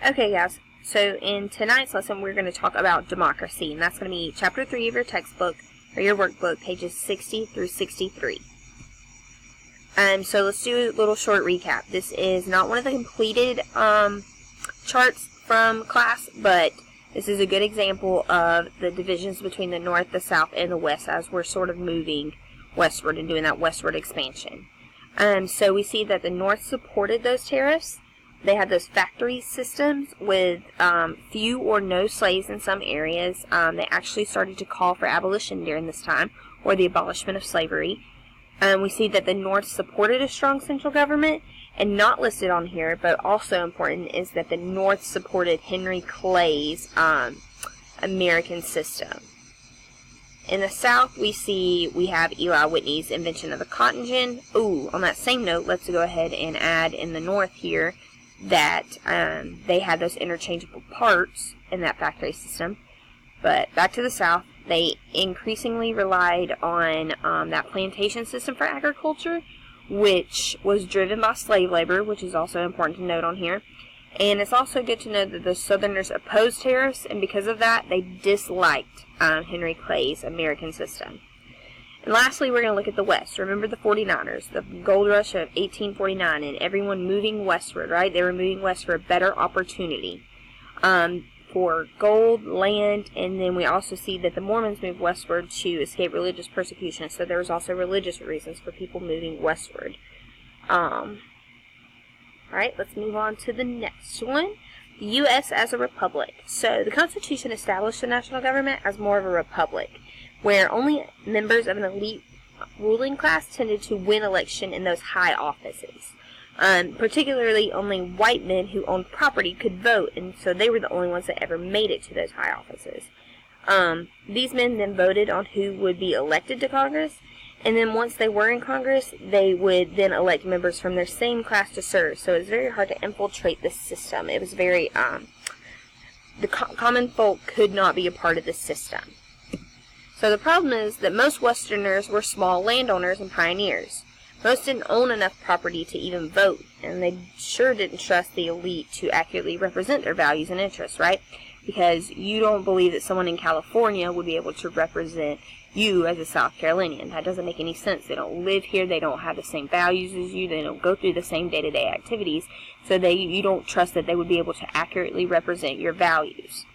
Okay, guys, so in tonight's lesson, we're going to talk about democracy, and that's going to be Chapter 3 of your textbook, or your workbook, pages 60 through 63. So let's do a little short recap. This is not one of the completed charts from class, but this is a good example of the divisions between the North, the South, and the West as we're sort of moving westward and doing that westward expansion. So we see that the North supported those tariffs. They had those factory systems with few or no slaves in some areas. They actually started to call for abolition during this time, or the abolishment of slavery. We see that the North supported a strong central government, and not listed on here, but also important, is that the North supported Henry Clay's American system. In the South, we have Eli Whitney's invention of the cotton gin. Ooh, on that same note, let's go ahead and add in the North here that they had those interchangeable parts in that factory system. But back to the South, they increasingly relied on that plantation system for agriculture, which was driven by slave labor, which is also important to note on here. And it's also good to know that the Southerners opposed tariffs, and because of that, they disliked Henry Clay's American system. And lastly, we're going to look at the West. Remember the 49ers, the gold rush of 1849, and everyone moving westward, right? They were moving west for a better opportunity for gold, land, and then we also see that the Mormons moved westward to escape religious persecution. So there was also religious reasons for people moving westward. Alright, let's move on to the next one. The U.S. as a republic. So the Constitution established the national government as more of a republic, where only members of an elite ruling class tended to win election in those high offices. Particularly, only white men who owned property could vote, and so they were the only ones that ever made it to those high offices. These men then voted on who would be elected to Congress, and then once they were in Congress, they would then elect members from their same class to serve. So it's very hard to infiltrate this system. It was very, the common folk could not be a part of this system. So the problem is that most Westerners were small landowners and pioneers. Most didn't own enough property to even vote, and they sure didn't trust the elite to accurately represent their values and interests, right? Because you don't believe that someone in California would be able to represent you as a South Carolinian. That doesn't make any sense. They don't live here, they don't have the same values as you, they don't go through the same day-to-day activities, so you don't trust that they would be able to accurately represent your values.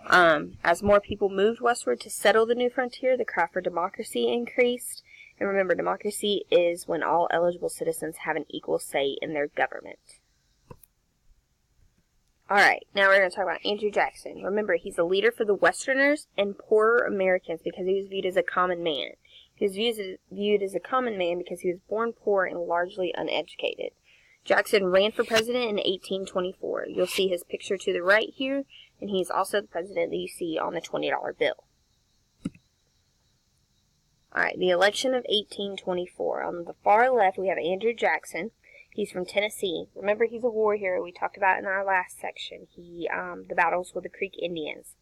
As more people moved westward to settle the new frontier, the cry for democracy increased. And remember, democracy is when all eligible citizens have an equal say in their government. Alright, now we're going to talk about Andrew Jackson. Remember, he's a leader for the Westerners and poorer Americans because he was viewed as a common man. He was viewed as a common man because he was born poor and largely uneducated. Jackson ran for president in 1824. You'll see his picture to the right here, and he's also the president that you see on the $20 bill. Alright, the election of 1824. On the far left, we have Andrew Jackson. He's from Tennessee. Remember, he's a war hero we talked about in our last section. The battles with the Creek Indians.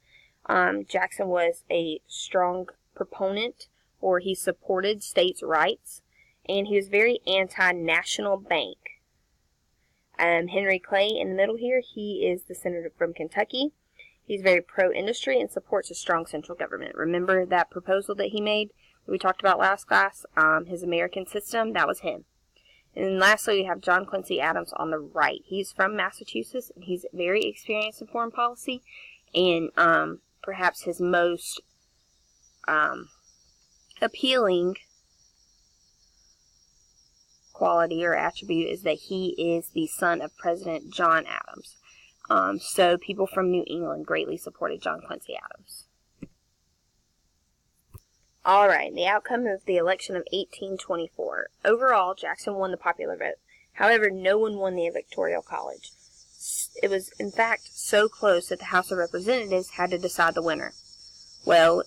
Jackson was a strong proponent, or he supported states' rights, and he was very anti-national bank. Henry Clay in the middle here, he is the senator from Kentucky. He's very pro-industry and supports a strong central government. Remember that proposal that he made that we talked about last class, his American system? That was him. And lastly, we have John Quincy Adams on the right. He's from Massachusetts, and he's very experienced in foreign policy, and perhaps his most appealing quality or attribute is that he is the son of President John Adams. So people from New England greatly supported John Quincy Adams. Alright, the outcome of the election of 1824. Overall, Jackson won the popular vote. However, no one won the Electoral College. It was, in fact, so close that the House of Representatives had to decide the winner. Well,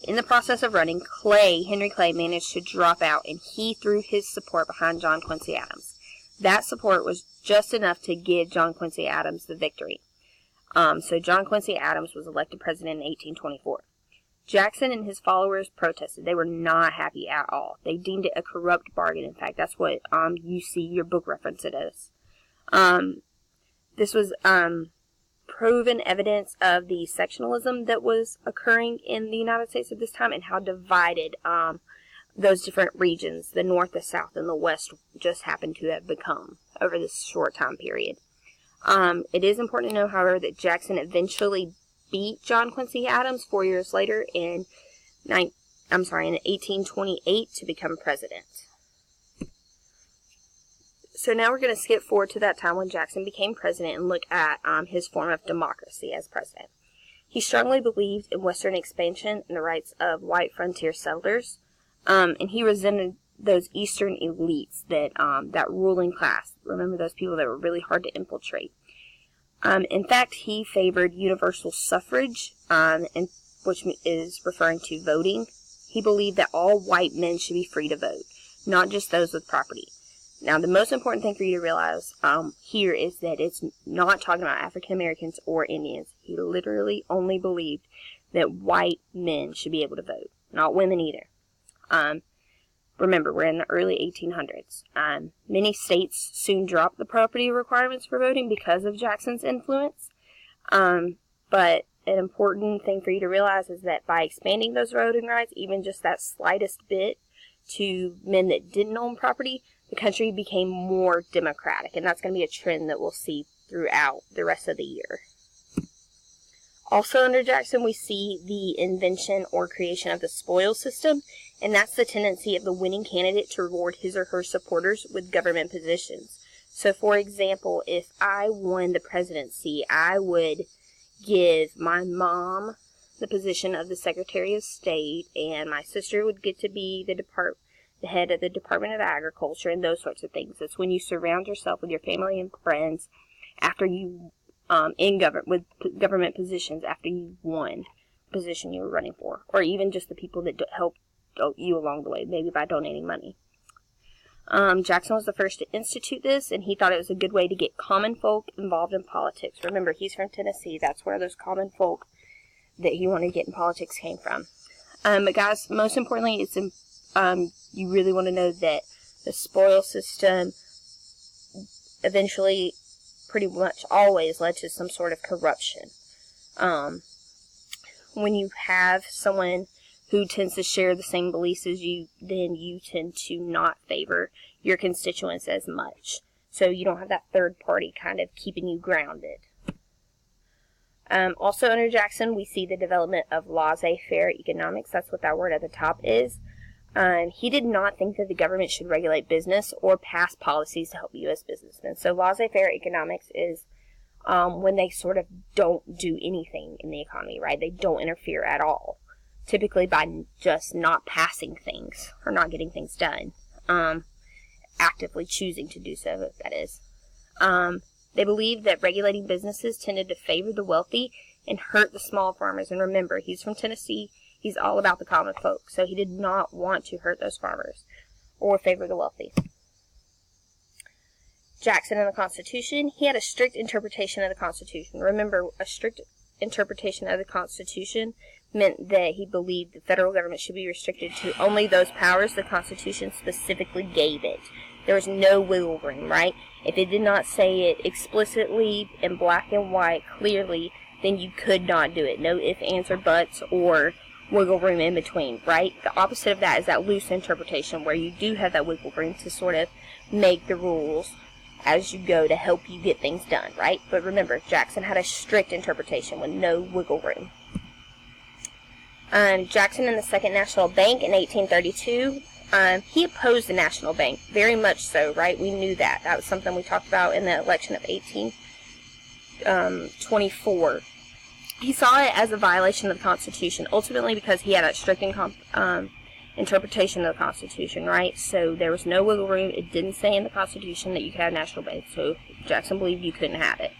in the process of running, Henry Clay managed to drop out, and he threw his support behind John Quincy Adams. That support was just enough to give John Quincy Adams the victory. So John Quincy Adams was elected president in 1824. Jackson and his followers protested. They were not happy at all. They deemed it a corrupt bargain. In fact, that's what you see your book reference it as. This was proven evidence of the sectionalism that was occurring in the United States at this time and how divided those different regions, the North, the South, and the West, just happened to have become over this short time period. It is important to know, however, that Jackson eventually beat John Quincy Adams 4 years later in 1828 to become president. So now we're going to skip forward to that time when Jackson became president and look at his form of democracy as president. He strongly believed in Western expansion and the rights of white frontier settlers, and he resented those Eastern elites, that ruling class. Remember those people that were really hard to infiltrate. In fact, he favored universal suffrage, which is referring to voting. He believed that all white men should be free to vote, not just those with property. Now, the most important thing for you to realize here is that it's not talking about African Americans or Indians. He literally only believed that white men should be able to vote, not women either. Remember, we're in the early 1800s. Many states soon dropped the property requirements for voting because of Jackson's influence. But an important thing for you to realize is that by expanding those voting rights, even just that slightest bit, to men that didn't own property, the country became more democratic. And that's going to be a trend that we'll see throughout the rest of the year. Also under Jackson, we see the invention or creation of the spoils system, and that's the tendency of the winning candidate to reward his or her supporters with government positions. So, for example, if I won the presidency, I would give my mom the position of the Secretary of State, and my sister would get to be the head of the Department of Agriculture, and those sorts of things. It's when you surround yourself with your family and friends after you with government positions after you won the position you were running for, or even just the people that helped you along the way, maybe by donating money. Jackson was the first to institute this, and he thought it was a good way to get common folk involved in politics. Remember, he's from Tennessee. That's where those common folk that he wanted to get in politics came from. But guys, most importantly, it's you really want to know that the spoils system eventually pretty much always led to some sort of corruption. When you have someone who tends to share the same beliefs as you, then you tend to not favor your constituents as much. So you don't have that third party kind of keeping you grounded. Also under Jackson, we see the development of laissez-faire economics. That's what that word at the top is. He did not think that the government should regulate business or pass policies to help U.S. businessmen. So laissez-faire economics is when they sort of don't do anything in the economy, right? They don't interfere at all, typically by just not passing things or not getting things done, actively choosing to do so, that is. They believed that regulating businesses tended to favor the wealthy and hurt the small farmers. And remember, he's from Tennessee. He's all about the common folk, so he did not want to hurt those farmers or favor the wealthy. Jackson and the Constitution. He had a strict interpretation of the Constitution. Remember, a strict interpretation of the Constitution meant that he believed the federal government should be restricted to only those powers the Constitution specifically gave it. There was no wiggle room, right? If it did not say it explicitly in black and white clearly, then you could not do it. No ifs, ands, or buts, or wiggle room in between, right? The opposite of that is that loose interpretation where you do have that wiggle room to sort of make the rules as you go to help you get things done, right? But remember, Jackson had a strict interpretation with no wiggle room. Jackson and the Second National Bank in 1832, he opposed the National Bank, very much so, right? We knew that. That was something we talked about in the election of 1824. He saw it as a violation of the Constitution, ultimately because he had a strict interpretation of the Constitution, right? So there was no wiggle room. It didn't say in the Constitution that you could have a national bank, so Jackson believed you couldn't have it.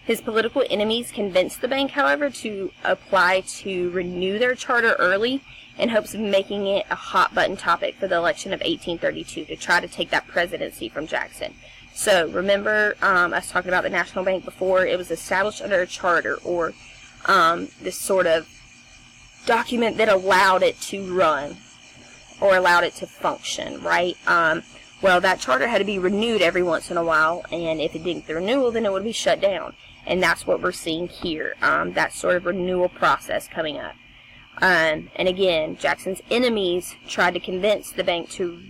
His political enemies convinced the bank, however, to apply to renew their charter early in hopes of making it a hot-button topic for the election of 1832 to try to take that presidency from Jackson. So remember us talking about the National Bank before. It was established under a charter, or this sort of document that allowed it to run or allowed it to function, right? Well, that charter had to be renewed every once in a while, and if it didn't get the renewal, then it would be shut down. And that's what we're seeing here, that sort of renewal process coming up. And again, Jackson's enemies tried to convince the bank to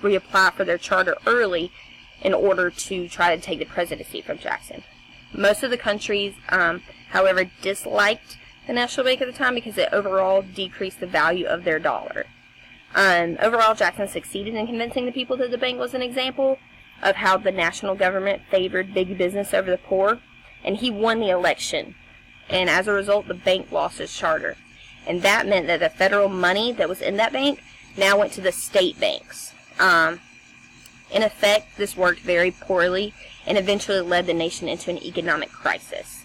reapply for their charter early in order to try to take the presidency from Jackson. Most of the countries, however, disliked the National Bank at the time because it overall decreased the value of their dollar. Overall, Jackson succeeded in convincing the people that the bank was an example of how the national government favored big business over the poor, and he won the election. And as a result, the bank lost its charter. And that meant that the federal money that was in that bank now went to the state banks. In effect, this worked very poorly and eventually led the nation into an economic crisis.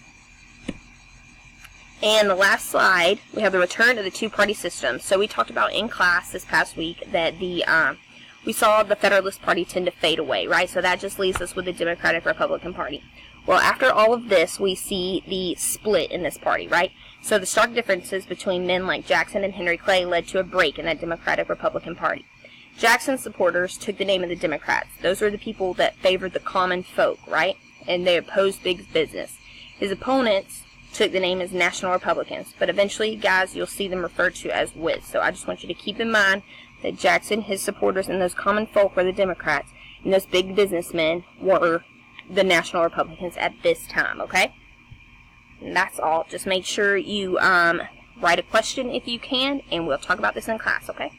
And the last slide, we have the return of the two-party system. So we talked about in class this past week that we saw the Federalist Party tend to fade away, right? So that just leaves us with the Democratic-Republican Party. Well, after all of this, we see the split in this party, right? So the stark differences between men like Jackson and Henry Clay led to a break in that Democratic-Republican Party. Jackson's supporters took the name of the Democrats. Those were the people that favored the common folk, right? And they opposed big business. His opponents took the name as National Republicans, but eventually, guys, you'll see them referred to as Whigs. So I just want you to keep in mind that Jackson, his supporters, and those common folk were the Democrats, and those big businessmen were the National Republicans at this time, okay? And that's all. Just make sure you write a question if you can, and we'll talk about this in class, okay?